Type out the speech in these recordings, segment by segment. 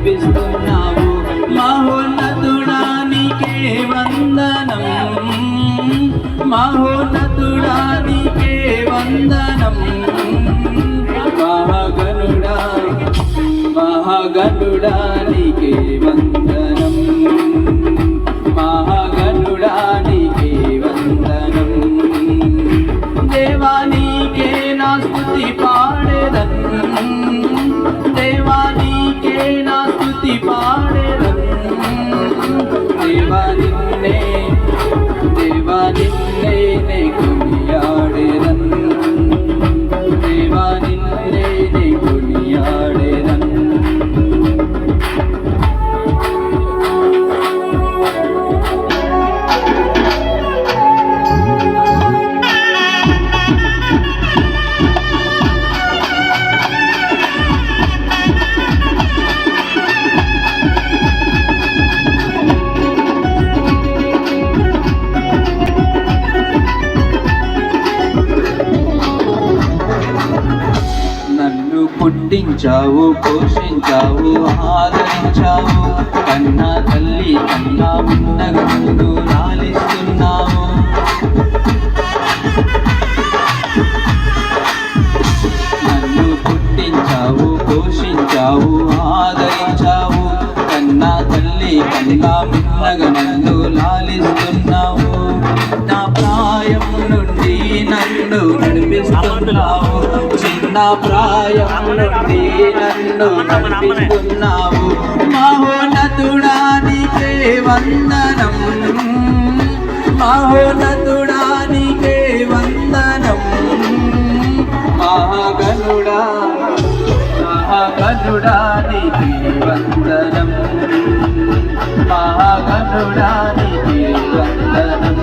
నడిపిస్తున్నావు. మహోన్నతుడా నీకే వందనం, మహోన్నతుడా నీకే వందనం. మహాగణుడా మహాగణుడా నీకే వందనం, మహాగణుడా నీకే వందనం. దేవా నీకే నా స్తుతి పాడెదన్, దేవా నీకే నా స్తుతి పాడెదన్. దేవా నిన్నే నే కొనియాడెదన్, దేవా నిన్నే నే కొనియాడెదన్. పుట్టించావు, పోషించావు, ఆదరించావు. కన్నా తల్లి కన్నా మిన్నగా ముందు లాలిస్తున్నావు. నన్ను పుట్టించావు, పోషించావు, ఆదరించావు. కన్నా తల్లి కన్నా మిన్నగా నన్ను లాలిస్తున్నావు. నా ప్రాయం నుండి నన్ను నడిపిస్తున్నావు, చిన్న ప్రాయం నుండి నన్ను నడిపిస్తున్నావు. మహోన్నతుడా నీకే వందనం, మహోన్నతుడా నీకే వందనం. మహాగణుడా మహాగణుడా నీకే వందనం, మహాగణుడా నీకే వందనం,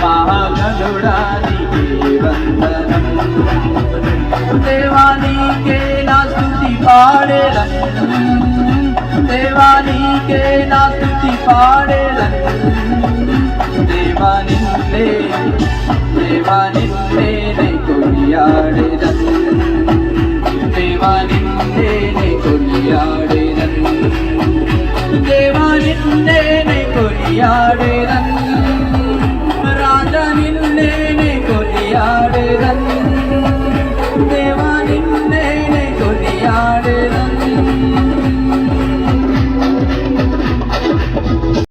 మహాగణుడా నీకే వందనం. దేవా నీకే నా స్తుతి పాడెదన్, దేవా నీకే నా స్తుతి పాడెదన్. దేవా నిన్నే